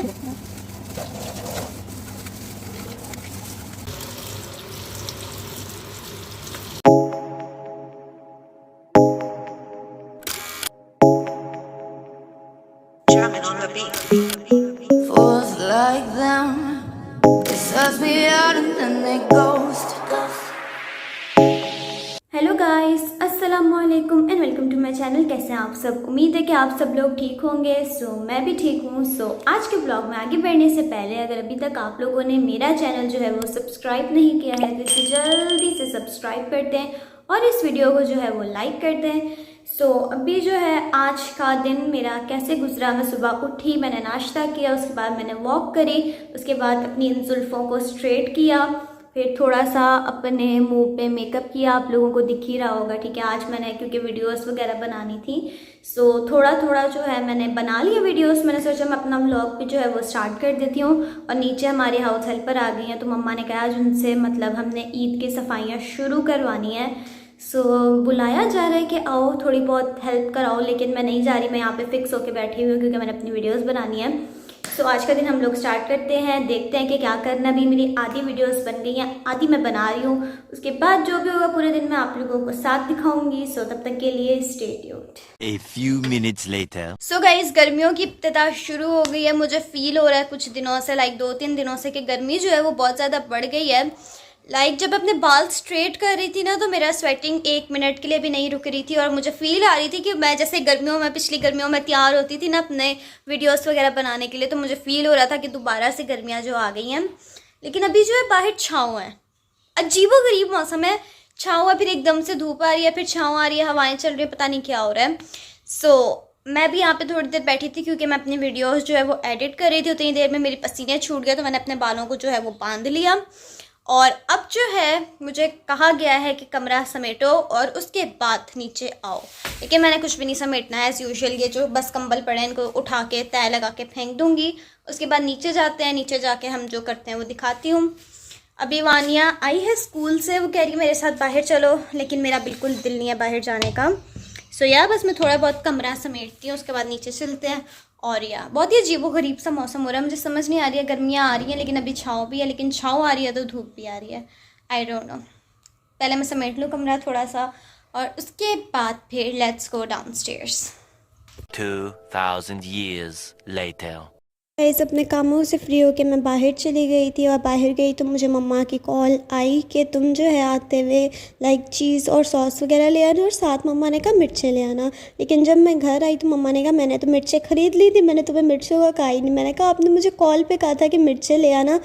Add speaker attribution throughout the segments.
Speaker 1: देते हैं।
Speaker 2: Drumming on the beat.
Speaker 3: Fools like them, they suss me out and then they ghost.
Speaker 1: Hello guys, अस्सलाम वालेकुम and welcome to my channel. कैसे हैं आप सब? उम्मीद है कि आप सब लोग ठीक होंगे। मैं भी ठीक हूँ। आज के ब्लॉग में आगे बढ़ने से पहले अगर अभी तक आप लोगों ने मेरा चैनल जो है वो सब्सक्राइब नहीं किया है तो इसे जल्दी से सब्सक्राइब करते हैं और इस वीडियो को जो है वो लाइक करते हैं। अभी जो है आज का दिन मेरा कैसे गुजरा, मैं सुबह उठी, मैंने नाश्ता किया, उसके बाद मैंने वॉक करी, उसके बाद अपनी इन जुल्फ़ों को स्ट्रेट किया, फिर थोड़ा सा अपने मुंह पे मेकअप किया। आप लोगों को दिख ही रहा होगा, ठीक है। आज मैंने क्योंकि वीडियोस वगैरह बनानी थी थोड़ा थोड़ा जो है मैंने बना लिया वीडियोस। मैंने सोचा मैं अपना व्लॉग भी जो है वो स्टार्ट कर देती हूँ। और नीचे हमारे हाउस हेल्पर आ गई हैं, तो मम्मा ने कहा आज उनसे मतलब हमने ईद की सफाइयाँ शुरू करवानी है। बुलाया जा रहा है कि आओ थोड़ी बहुत हेल्प कराओ, लेकिन मैं नहीं जा रही। मैं यहाँ पे फिक्स होके बैठी हुई हूँ क्योंकि मैंने अपनी वीडियोस बनानी है। आज का दिन हम लोग स्टार्ट करते हैं, देखते हैं कि क्या करना। भी मेरी आधी वीडियोस बन गई हैं, आधी मैं बना रही हूँ। उसके बाद जो भी होगा पूरे दिन मैं आप लोगों को साथ दिखाऊंगी। तब तक के लिए stay tuned.
Speaker 4: A few minutes later.
Speaker 1: Guys, गर्मियों की इब्तिदा शुरू हो गई है। मुझे फील हो रहा है कुछ दिनों से, 2-3 दिनों से, कि गर्मी जो है वो बहुत ज़्यादा बढ़ गई है। जब अपने बाल स्ट्रेट कर रही थी ना तो मेरा स्वेटिंग 1 मिनट के लिए भी नहीं रुक रही थी और मुझे फील आ रही थी कि मैं जैसे पिछली गर्मियों में तैयार होती थी ना अपने वीडियोस वगैरह बनाने के लिए, तो मुझे फील हो रहा था कि दोबारा से गर्मियाँ जो आ गई हैं। लेकिन अभी जो है बाहर छाँव है, अजीबोगरीब मौसम है। छाँव है, फिर एकदम से धूप आ रही है, फिर छाँव आ रही है, हवाएँ चल रही है, पता नहीं क्या हो रहा है। मैं भी यहाँ पे थोड़ी देर बैठी थी क्योंकि मैं अपनी वीडियोस जो है वो एडिट कर रही थी। उतनी देर में मेरी पसीने छूट गए तो मैंने अपने बालों को जो है वो बांध लिया। और अब जो है मुझे कहा गया है कि कमरा समेटो और उसके बाद नीचे आओ, लेकिन मैंने कुछ भी नहीं समेटना है। एज़ यूजुअल ये जो बस कंबल पड़े हैं इनको उठा के तय लगा के फेंक दूँगी। उसके बाद नीचे जाते हैं, नीचे जाके हम जो करते हैं वो दिखाती हूँ। अभी वानिया आई है स्कूल से, वो कह रही है मेरे साथ बाहर चलो, लेकिन मेरा बिल्कुल दिल नहीं है बाहर जाने का। बस मैं थोड़ा बहुत कमरा समेटती हूँ, उसके बाद नीचे चलते हैं। और बहुत ही अजीबोगरीब सा मौसम हो रहा है, मुझे समझ नहीं आ रही है। गर्मियाँ आ रही हैं लेकिन अभी छाँव भी है, लेकिन छाँव आ रही है तो धूप भी आ रही है। I don't know. पहले मैं समेट लूँ कमरा थोड़ा सा और उसके बाद फिर let's go downstairs.
Speaker 4: 2000 years later.
Speaker 5: Guys, अपने कामों से फ्री होके मैं बाहर चली गई थी और बाहर गई तो मुझे मम्मा की कॉल आई कि तुम जो है आते हुए चीज़ और सॉस वगैरह ले आना और साथ मम्मा ने कहा मिर्चें ले आना। लेकिन जब मैं घर आई तो मम्मा ने कहा मैंने तो मिर्चें ख़रीद ली थी, मैंने तुम्हें मिर्चों का कहा ही नहीं। मैंने कहा आपने मुझे कॉल पे कहा था कि मिर्चें ले आना।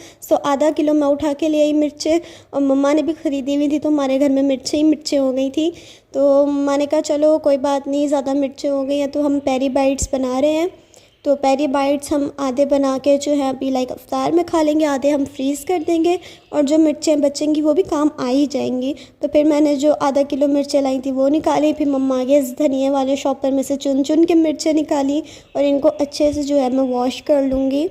Speaker 5: आधा किलो मैं उठा के ले आई मिर्चें और मम्मा ने भी ख़रीदी हुई थी, तो हमारे घर में मिर्चें ही मिर्चें हो गई थी। तो मम्मा ने कहा चलो कोई बात नहीं, ज़्यादा मिर्चें हो गई हैं तो हम पेरी बाइट्स बना रहे हैं। तो पेरी बाइट्स हम आधे बना के जो है अभी अफ्तार में खा लेंगे, आधे हम फ्रीज़ कर देंगे और जो मिर्चें बचेंगी वो भी काम आ ही जाएंगी। तो फिर मैंने जो आधा किलो मिर्चें लाई थी वो निकाली, फिर मम्मा आगे इस धनिया वाले शॉपर में से चुन चुन के मिर्चें निकाली और इनको अच्छे से जो है मैं वॉश कर लूँगी।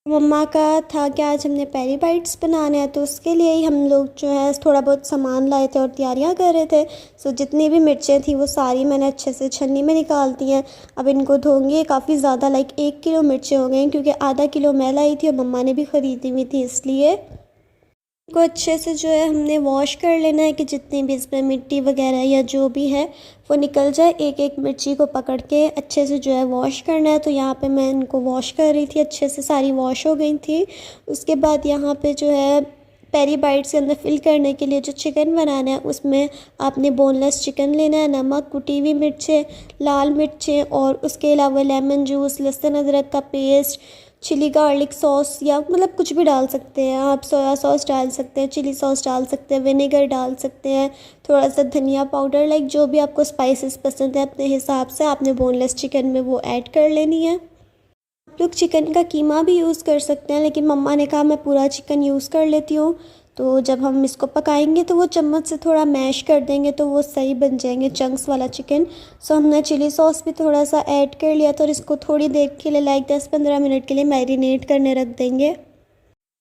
Speaker 5: मम्मा का था कि आज हमने पेरी बाइट्स बनाने हैं, तो उसके लिए ही हम लोग जो है थोड़ा बहुत सामान लाए थे और तैयारियां कर रहे थे। जितनी भी मिर्चें थी वो सारी मैंने अच्छे से छन्नी में निकाल दी हैं। अब इनको धोंगे। काफ़ी ज़्यादा 1 किलो मिर्चें हो गई क्योंकि आधा किलो मैं लाई थी और मम्मा ने भी ख़रीदी हुई थी, इसलिए को अच्छे से जो है हमने वॉश कर लेना है कि जितनी भी इसमें मिट्टी वगैरह या जो भी है वो निकल जाए। एक एक मिर्ची को पकड़ के अच्छे से जो है वॉश करना है। तो यहाँ पे मैं इनको वॉश कर रही थी, अच्छे से सारी वॉश हो गई थी। उसके बाद यहाँ पे जो है पेरी बाइट्स के अंदर फिल करने के लिए जो चिकन बनाना है उसमें आपने बोनलेस चिकन लेना है, नमक, कुटी हुई मिर्चें, लाल मिर्चें और उसके अलावा लेमन जूस, लहसुन अदरक का पेस्ट, चिली गार्लिक सॉस या कुछ भी डाल सकते हैं आप। सोया सॉस डाल सकते हैं, चिली सॉस डाल सकते हैं, विनेगर डाल सकते हैं, थोड़ा सा धनिया पाउडर, जो भी आपको स्पाइसेस पसंद है अपने हिसाब से आपने बोनलेस चिकन में वो ऐड कर लेनी है। आप लोग चिकन का कीमा भी यूज़ कर सकते हैं, लेकिन मम्मा ने कहा मैं पूरा चिकन यूज़ कर लेती हूँ। तो जब हम इसको पकाएंगे तो वो चम्मच से थोड़ा मैश कर देंगे तो वो सही बन जाएंगे चंक्स वाला चिकन। हमने चिली सॉस भी थोड़ा सा ऐड कर लिया था और इसको थोड़ी देर के लिए 10-15 मिनट के लिए मैरिनेट करने रख देंगे।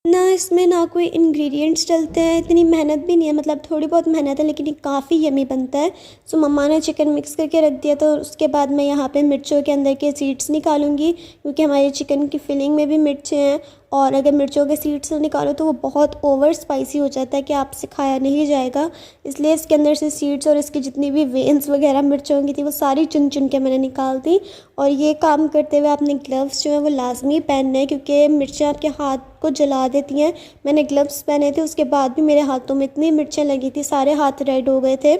Speaker 5: ना इसमें ना कोई इंग्रेडिएंट्स डलते हैं, इतनी मेहनत भी नहीं है, मतलब थोड़ी बहुत मेहनत है लेकिन ये काफ़ी यमी बनता है। सो मम्मा ने चिकन मिक्स करके रख दिया, तो उसके बाद मैं यहाँ पे मिर्चों के अंदर के सीड्स निकालूंगी, क्योंकि हमारे चिकन की फिलिंग में भी मिर्चें हैं और अगर मिर्चों के सीड्स ना निकालो तो वो बहुत ओवर स्पाइसी हो जाता है कि आपसे खाया नहीं जाएगा। इसलिए इसके अंदर से सीड्स और इसकी जितनी भी वेन्स वगैरह मिर्चों की थी वो सारी चुन चुन के मैंने निकाल दी। और ये काम करते हुए आपने ग्लव्स जो है वो लाजमी पहनने हैं, क्योंकि मिर्चें आपके हाथ को जला देती हैं। मैंने ग्लव्स पहने थे, उसके बाद भी मेरे हाथों में इतनी मिर्चें लगी थी, सारे हाथ रेड हो गए थे।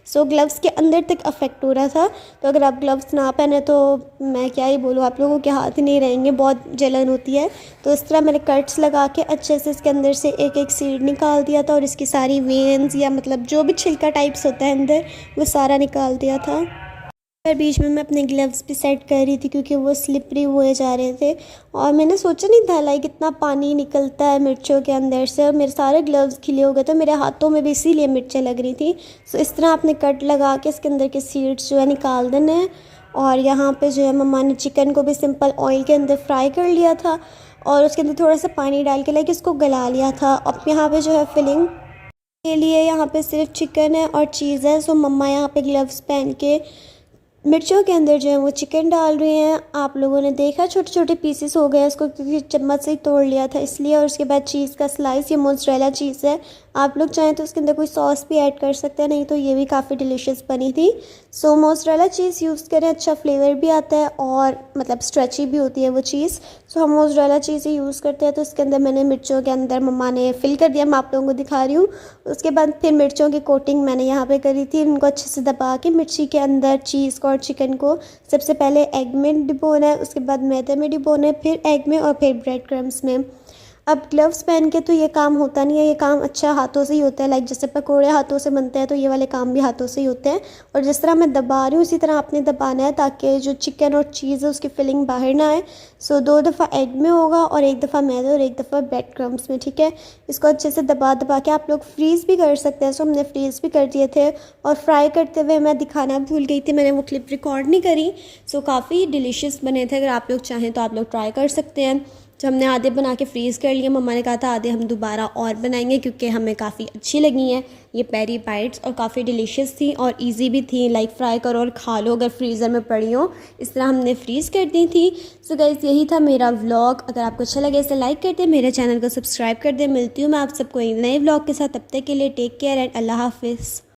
Speaker 5: सो ग्लव्स के अंदर तक अफेक्ट हो रहा था। तो अगर आप ग्लव्स ना पहने तो मैं क्या ही बोलूँ, आप लोगों के हाथ ही नहीं रहेंगे, बहुत जलन होती है। तो इस तरह मैंने कट्स लगा के अच्छे से इसके अंदर से एक एक सीड निकाल दिया था और इसकी सारी वेन्स या मतलब जो भी छिलका टाइप्स होता है अंदर वो सारा निकाल दिया था। फिर बीच में मैं अपने ग्लव्स भी सेट कर रही थी क्योंकि वो स्लिपरी हुए जा रहे थे और मैंने सोचा नहीं था लाइक इतना पानी निकलता है मिर्चों के अंदर से, और मेरे सारे ग्लव्स खिले हो गए तो मेरे हाथों में भी इसीलिए मिर्चें लग रही थी। सो इस तरह आपने कट लगा के इसके अंदर के सीड्स जो है निकाल देने हैं। और यहाँ पे जो है मम्मा ने चिकन को भी सिंपल ऑयल के अंदर फ्राई कर लिया था और उसके अंदर थोड़ा सा पानी डाल के लाइक इसको गला लिया था। अब यहाँ पे जो है फिलिंग के लिए यहाँ पे सिर्फ चिकन है और चीज़ है। सो मम्मा यहाँ पे ग्लव्स पहन के मिर्चों के अंदर जो है वो चिकन डाल रही हैं। आप लोगों ने देखा छोटे छोटे पीसेस हो गए इसको, क्योंकि चम्मच से ही तोड़ लिया था इसलिए। और उसके बाद चीज़ का स्लाइस, ये मोज़रेला चीज़ है, आप लोग चाहें तो उसके अंदर कोई सॉस भी ऐड कर सकते हैं, नहीं तो ये भी काफ़ी डिलीशियस बनी थी। सो मोज़रेला चीज़ यूज़ करें, अच्छा फ्लेवर भी आता है और मतलब स्ट्रेची भी होती है वो चीज़। सो हम मोज़रेला चीज़ ही यूज़ करते हैं। तो इसके अंदर मैंने मिर्चों के अंदर मम्मा ने फिल कर दिया, मैं आप लोगों को दिखा रही हूँ। उसके बाद फिर मिर्चों की कोटिंग मैंने यहाँ पे करी थी, उनको अच्छे से दबा के मिर्ची के अंदर चीज़ को और चिकन को सबसे पहले एग में डिबोना है, उसके बाद मैदे में डिबोना है, फिर एग में और फिर ब्रेड क्रम्स में। अब ग्लव्स पहन के तो ये काम होता नहीं है, ये काम अच्छा हाथों से ही होता है। लाइक जैसे पकोड़े हाथों से बनते हैं तो ये वाले काम भी हाथों से ही होते हैं। और जिस तरह मैं दबा रही हूँ उसी तरह आपने दबाना है ताकि जो चिकन और चीज़ है उसकी फिलिंग बाहर ना आए। सो 2 दफ़ा एग में होगा और 1 दफ़ा मैदे और 1 दफ़ा ब्रेड क्रम्स में, ठीक है। इसको अच्छे से दबा दबा के आप लोग फ्रीज़ भी कर सकते हैं। सो हमने फ्रीज़ भी कर दिए थे और फ्राई करते हुए मैं दिखाना भूल गई थी, मैंने वो क्लिप रिकॉर्ड नहीं करी। सो काफ़ी डिलीशियस बने थे, अगर आप लोग चाहें तो आप लोग ट्राई कर सकते हैं। जो हमने आधे बना के फ्रीज़ कर लिए, मम्मा ने कहा था आधे हम दोबारा और बनाएंगे क्योंकि हमें काफ़ी अच्छी लगी हैं ये पेरी बाइट्स और काफ़ी डिलीशियस थी और इजी भी थी। लाइक फ्राई करो और खा लो अगर फ्रीज़र में पड़ी हो, इस तरह हमने फ्रीज़ कर दी थी। सो गाइस यही था मेरा व्लॉग। अगर आपको अच्छा लगे इसे लाइक कर दें, मेरे चैनल को सब्सक्राइब कर दें। मिलती हूँ मैं आप सबको एक नए व्लॉग के साथ, तब तक के लिए टेक केयर एंड अल्लाह हाफिज़।